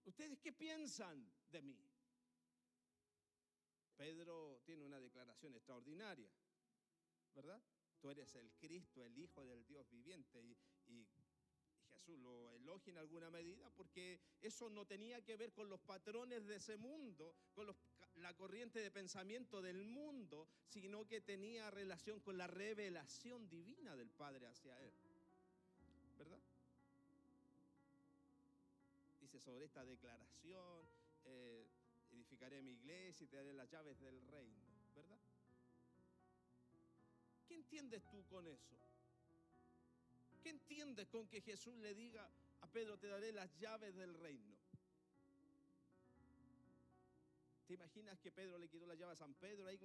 ¿Ustedes qué piensan de mí? Pedro tiene una declaración extraordinaria, ¿verdad? Tú eres el Cristo, el Hijo del Dios viviente. Y Jesús lo elogia en alguna medida porque eso no tenía que ver con los patrones de ese mundo, con la corriente de pensamiento del mundo, sino que tenía relación con la revelación divina del Padre hacia él, ¿verdad? Dice sobre esta declaración, edificaré mi iglesia y te daré las llaves del reino, ¿verdad? ¿Qué entiendes tú con eso? ¿Qué entiendes con que Jesús le diga a Pedro, te daré las llaves del reino? ¿Te imaginas que Pedro le quitó las llaves a San Pedro ahí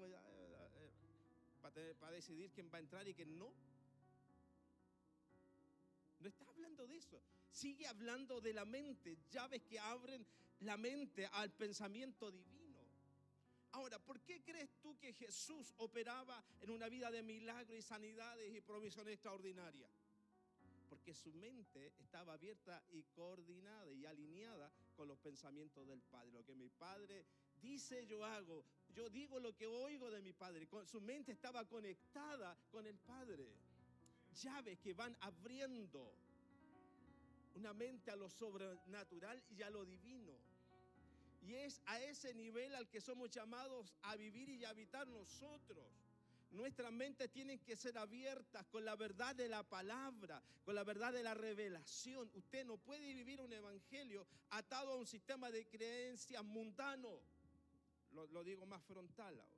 para decidir quién va a entrar y quién no? No está hablando de eso. Sigue hablando de la mente, llaves que abren la mente al pensamiento divino. Ahora, ¿por qué crees tú que Jesús operaba en una vida de milagros y sanidades y provisiones extraordinarias? Porque su mente estaba abierta y coordinada y alineada con los pensamientos del Padre. Lo que mi Padre dice, yo hago. Yo digo lo que oigo de mi Padre. Su mente estaba conectada con el Padre. Llaves que van abriendo una mente a lo sobrenatural y a lo divino. Y es a ese nivel al que somos llamados a vivir y a habitar nosotros. Nuestras mentes tienen que ser abiertas con la verdad de la palabra, con la verdad de la revelación. Usted no puede vivir un evangelio atado a un sistema de creencias mundano. Lo digo más frontal ahora.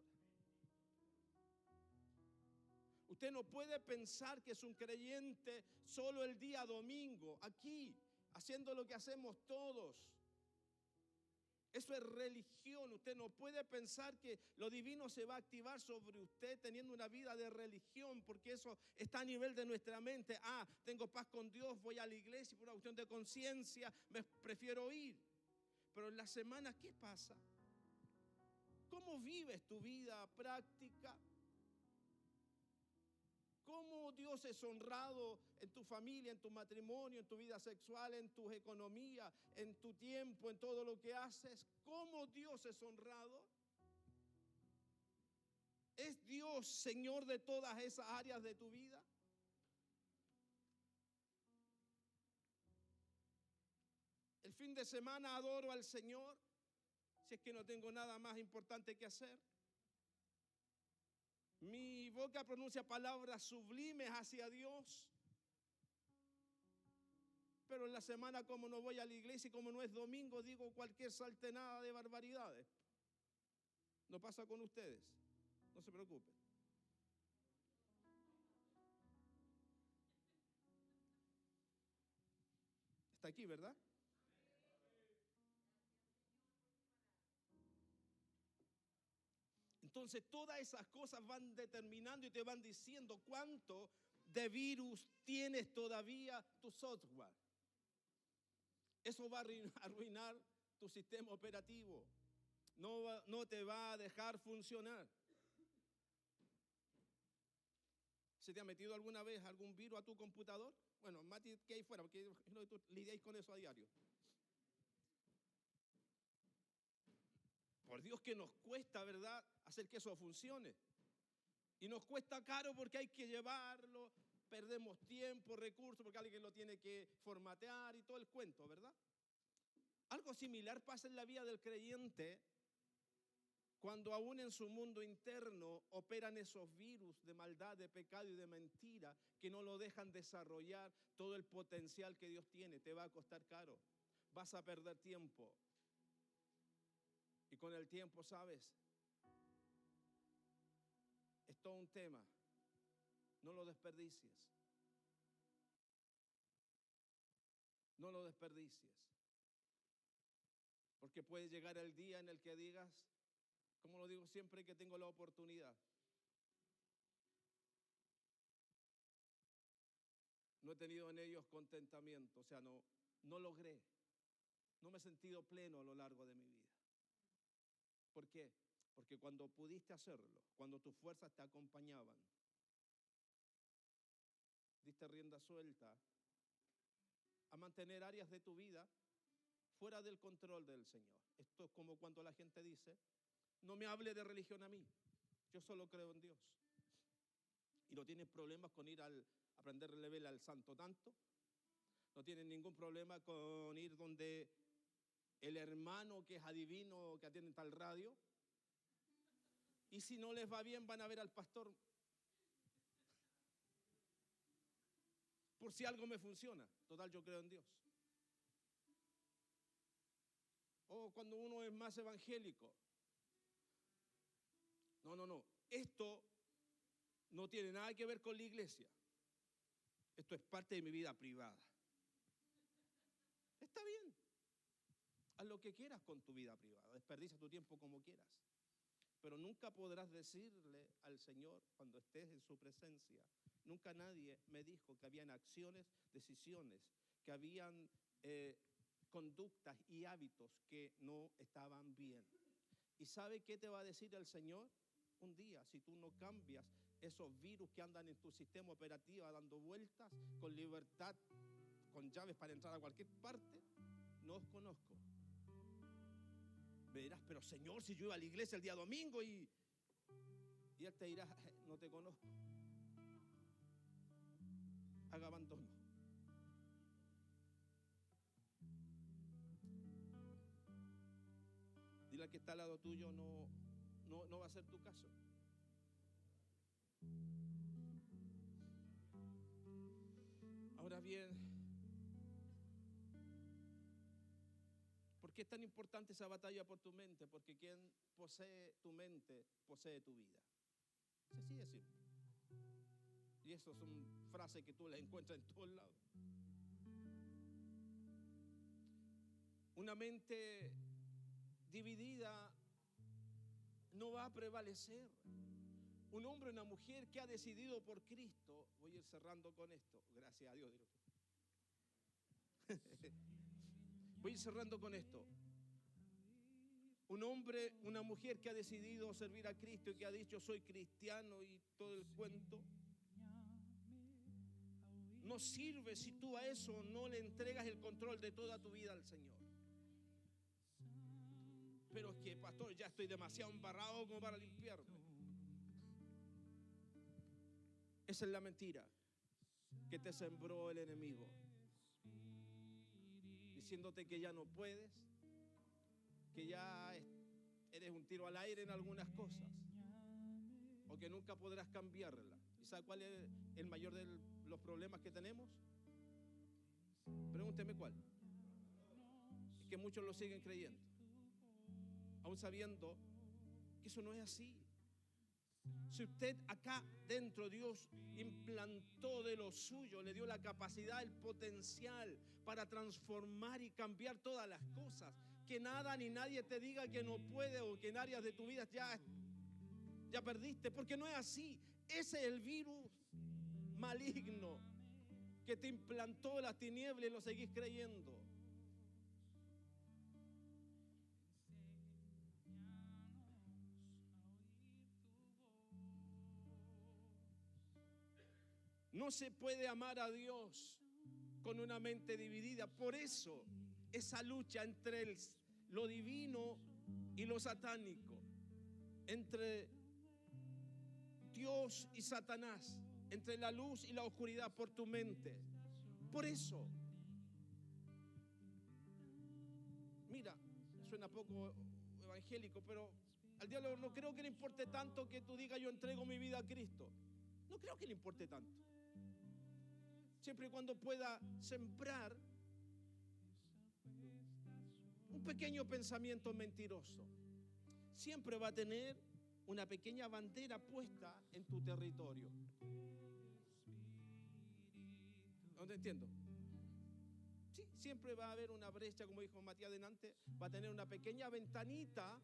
Usted no puede pensar que es un creyente solo el día domingo, aquí, haciendo lo que hacemos todos. Eso es religión. Usted no puede pensar que lo divino se va a activar sobre usted teniendo una vida de religión, porque eso está a nivel de nuestra mente. Tengo paz con Dios, voy a la iglesia por una cuestión de conciencia, me prefiero ir. Pero en la semana, ¿qué pasa? ¿Cómo vives tu vida práctica? ¿Cómo Dios es honrado en tu familia, en tu matrimonio, en tu vida sexual, en tu economía, en tu tiempo, en todo lo que haces? ¿Cómo Dios es honrado? ¿Es Dios Señor de todas esas áreas de tu vida? El fin de semana adoro al Señor, si es que no tengo nada más importante que hacer. Mi boca pronuncia palabras sublimes hacia Dios. Pero en la semana, como no voy a la iglesia y como no es domingo, digo cualquier saltenada de barbaridades. ¿No pasa con ustedes? No se preocupen. Está aquí, ¿verdad? Entonces todas esas cosas van determinando y te van diciendo cuánto de virus tienes todavía tu software. Eso va a arruinar tu sistema operativo. No te va a dejar funcionar. ¿Se te ha metido alguna vez algún virus a tu computador? Bueno, Mati, que ahí fuera, porque tú lidiáis con eso a diario. Por Dios que nos cuesta, ¿verdad?, hacer que eso funcione. Y nos cuesta caro porque hay que llevarlo, perdemos tiempo, recursos, porque alguien lo tiene que formatear y todo el cuento, ¿verdad? Algo similar pasa en la vida del creyente cuando aún en su mundo interno operan esos virus de maldad, de pecado y de mentira que no lo dejan desarrollar todo el potencial que Dios tiene. Te va a costar caro, vas a perder tiempo. Y con el tiempo, ¿sabes? Es todo un tema. No lo desperdicies. No lo desperdicies. Porque puede llegar el día en el que digas, como lo digo siempre que tengo la oportunidad, no he tenido en ellos contentamiento, o sea, no logré, no me he sentido pleno a lo largo de mi vida. ¿Por qué? Porque cuando pudiste hacerlo, cuando tus fuerzas te acompañaban, diste rienda suelta a mantener áreas de tu vida fuera del control del Señor. Esto es como cuando la gente dice, no me hable de religión a mí, yo solo creo en Dios. Y no tienen problemas con ir a aprenderle vela al santo tanto, no tienen ningún problema con ir donde el hermano que es adivino, que atiende tal radio, y si no les va bien van a ver al pastor. Por si algo me funciona, total yo creo en Dios. O cuando uno es más evangélico. No. Esto no tiene nada que ver con la iglesia. Esto es parte de mi vida privada. Está bien. Haz lo que quieras con tu vida privada. Desperdicia tu tiempo como quieras. Pero nunca podrás decirle al Señor cuando estés en su presencia. Nunca nadie me dijo que habían acciones, decisiones, que habían conductas y hábitos que no estaban bien. ¿Y sabe qué te va a decir el Señor? Un día, si tú no cambias esos virus que andan en tu sistema operativo dando vueltas con libertad, con llaves para entrar a cualquier parte, no os conozco. Me dirás, pero Señor, si yo iba a la iglesia el día domingo y Él te dirá, no te conozco. Haga abandono. Dile al que está al lado tuyo, no va a ser tu caso. Ahora bien, ¿por qué es tan importante esa batalla por tu mente? Porque quien posee tu mente, posee tu vida. Es así de simple. Y eso son frases que tú las encuentras en todos lados. Una mente dividida no va a prevalecer. Un hombre o una mujer que ha decidido por Cristo, voy a ir cerrando con esto, gracias a Dios. Voy a ir cerrando con esto. Un hombre, una mujer que ha decidido servir a Cristo y que ha dicho soy cristiano y todo el cuento, no sirve si tú a eso no le entregas el control de toda tu vida al Señor. Pero es que, pastor, ya estoy demasiado embarrado como para limpiarme. Esa es la mentira que te sembró el enemigo, diciéndote que ya no puedes, que ya eres un tiro al aire en algunas cosas, o que nunca podrás cambiarla. ¿Y sabe cuál es el mayor de los problemas que tenemos? Pregúnteme cuál. Es que muchos lo siguen creyendo, aún sabiendo que eso no es así. Si usted acá dentro, Dios implantó de lo suyo, le dio la capacidad, el potencial para transformar y cambiar todas las cosas. Que nada ni nadie te diga que no puede, o que en áreas de tu vida ya perdiste, porque no es así. Ese es el virus maligno que te implantó las tinieblas y lo seguís creyendo. No se puede amar a Dios con una mente dividida. Por eso esa lucha entre lo divino y lo satánico, entre Dios y Satanás, entre la luz y la oscuridad, por tu mente. Por eso, mira, suena poco evangélico, pero al diablo no creo que le importe tanto que tú digas yo entrego mi vida a Cristo. No creo que le importe tanto. Siempre y cuando pueda sembrar un pequeño pensamiento mentiroso, siempre va a tener una pequeña bandera puesta en tu territorio. ¿No te entiendo? Sí, siempre va a haber una brecha, como dijo Matías delante, va a tener una pequeña ventanita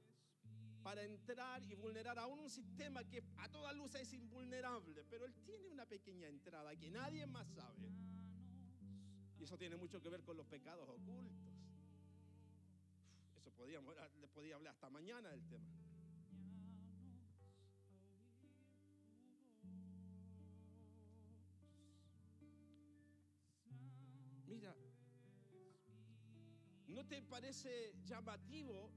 para entrar y vulnerar aún un sistema que a toda luz es invulnerable, pero él tiene una pequeña entrada que nadie más sabe. Y eso tiene mucho que ver con los pecados ocultos. Eso le podía hablar hasta mañana del tema. Mira, ¿no te parece llamativo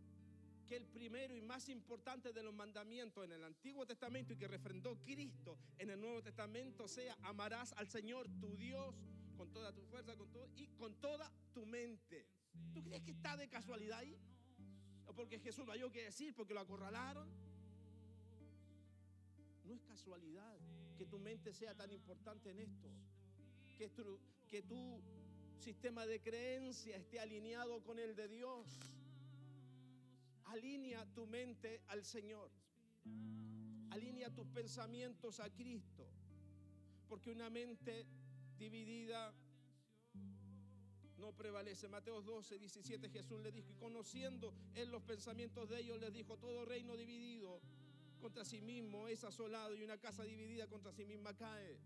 que el primero y más importante de los mandamientos en el Antiguo Testamento y que refrendó Cristo en el Nuevo Testamento sea: amarás al Señor tu Dios con toda tu fuerza, con todo y con toda tu mente? ¿Tú crees que está de casualidad ahí? ¿O porque Jesús no halló que decir, porque lo acorralaron? No es casualidad que tu mente sea tan importante en esto, que tu sistema de creencia esté alineado con el de Dios. Alinea tu mente al Señor, alinea tus pensamientos a Cristo, porque una mente dividida no prevalece. Mateo 12:17, Jesús le dijo, y conociendo él los pensamientos de ellos, les dijo: todo reino dividido contra sí mismo es asolado, y una casa dividida contra sí misma cae.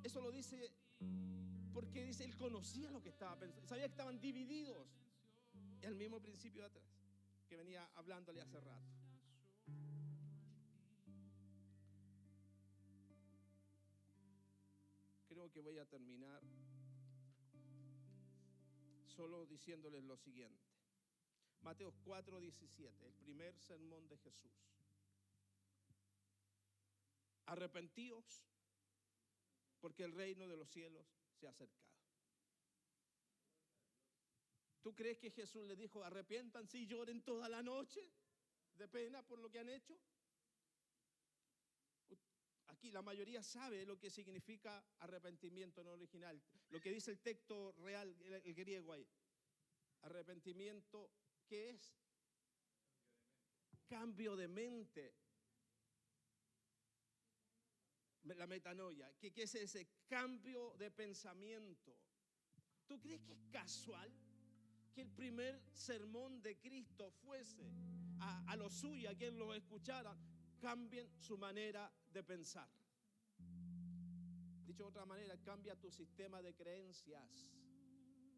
Eso lo dice porque dice, él conocía lo que estaba pensando, sabía que estaban divididos. Es el mismo principio de atrás que venía hablándole hace rato. Creo que voy a terminar solo diciéndoles lo siguiente. Mateo 4:17, el primer sermón de Jesús. Arrepentíos, porque el reino de los cielos se ha acercado. ¿Tú crees que Jesús le dijo: arrepiéntanse y lloren toda la noche de pena por lo que han hecho? Aquí la mayoría sabe lo que significa arrepentimiento en el original, lo que dice el texto real, el griego ahí. Arrepentimiento, ¿qué es? Cambio de mente. La metanoia, ¿qué es ese cambio de pensamiento? ¿Tú crees que es casual que el primer sermón de Cristo fuese a los suyos, a quien lo escuchara, cambien su manera de pensar? Dicho de otra manera, cambia tu sistema de creencias,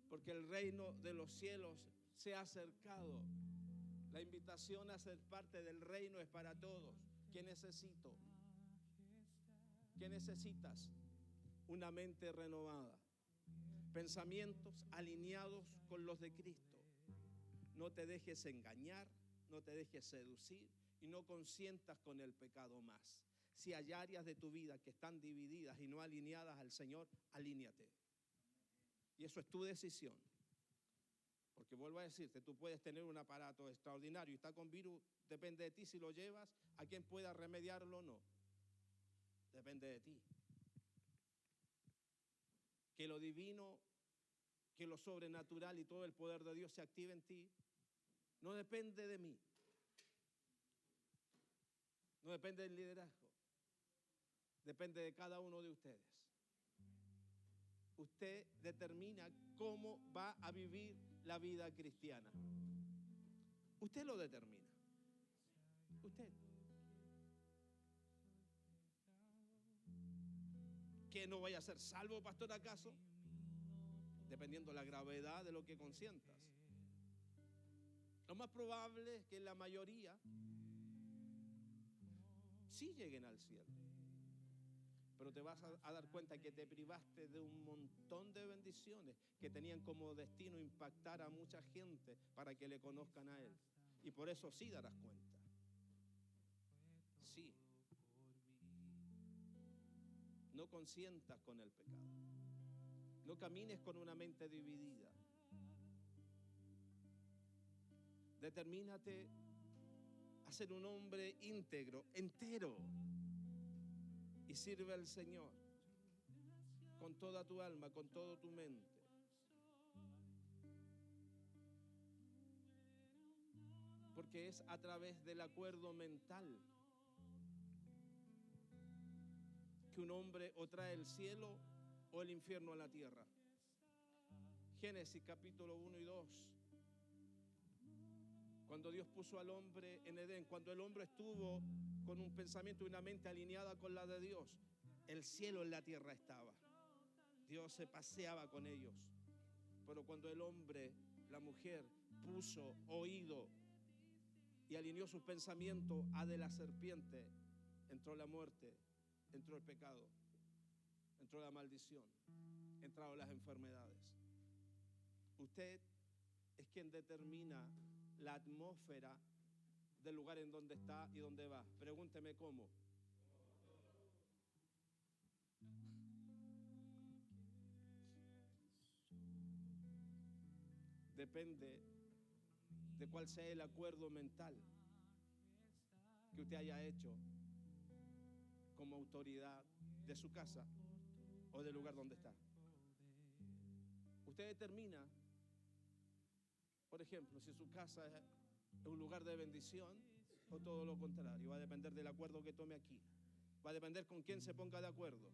porque el reino de los cielos se ha acercado. La invitación a ser parte del reino es para todos. ¿Qué necesito? ¿Qué necesitas? Una mente renovada, pensamientos alineados con los de Cristo. No te dejes engañar, no te dejes seducir y no consientas con el pecado más. Si hay áreas de tu vida que están divididas y no alineadas al Señor, alíñate. Y eso es tu decisión. Porque vuelvo a decirte, tú puedes tener un aparato extraordinario y está con virus, depende de ti si lo llevas, a quien pueda remediarlo o no. Depende de ti. Que lo divino, que lo sobrenatural y todo el poder de Dios se active en ti, no depende de mí. No depende del liderazgo. Depende de cada uno de ustedes. Usted determina cómo va a vivir la vida cristiana. Usted lo determina. Usted. ¿Que no vaya a ser salvo, pastor, acaso? Dependiendo de la gravedad de lo que consientas. Lo más probable es que la mayoría sí lleguen al cielo. Pero te vas a dar cuenta que te privaste de un montón de bendiciones que tenían como destino impactar a mucha gente para que le conozcan a Él. Y por eso sí darás cuenta. Sí. No consientas con el pecado. No camines con una mente dividida. Determínate a ser un hombre íntegro, entero. Y sirve al Señor con toda tu alma, con toda tu mente. Porque es a través del acuerdo mental que un hombre o trae el cielo o el infierno a la tierra. Génesis capítulo 1 y 2. Cuando Dios puso al hombre en Edén, cuando el hombre estuvo con un pensamiento y una mente alineada con la de Dios, el cielo en la tierra estaba. Dios se paseaba con ellos. Pero cuando el hombre, la mujer, puso oído y alineó sus pensamientos a de la serpiente, entró la muerte, entró el pecado, entró la maldición, entraron las enfermedades. Usted es quien determina la atmósfera del lugar en donde está y donde va. Pregúnteme cómo. Depende de cuál sea el acuerdo mental que usted haya hecho como autoridad de su casa o del lugar donde está. Usted determina, por ejemplo, si su casa es un lugar de bendición o todo lo contrario. Va a depender del acuerdo que tome aquí. Va a depender con quién se ponga de acuerdo.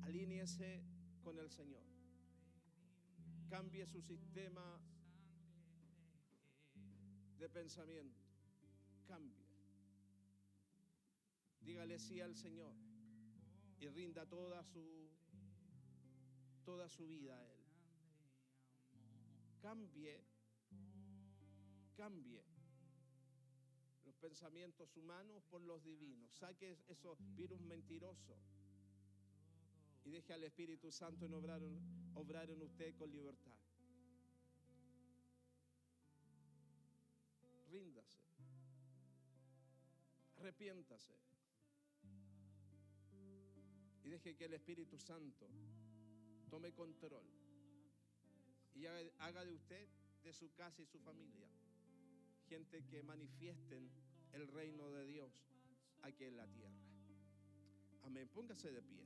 Alíñese con el Señor. Cambie su sistema de pensamiento. Cambie. Dígale sí al Señor y rinda toda su vida a Él. Cambie los pensamientos humanos por los divinos. Saque esos virus mentirosos y deje al Espíritu Santo en obrar en usted con libertad. Ríndase. Arrepiéntase. Y deje que el Espíritu Santo tome control y haga de usted, de su casa y su familia, gente que manifiesten el reino de Dios aquí en la tierra. Amén. Póngase de pie.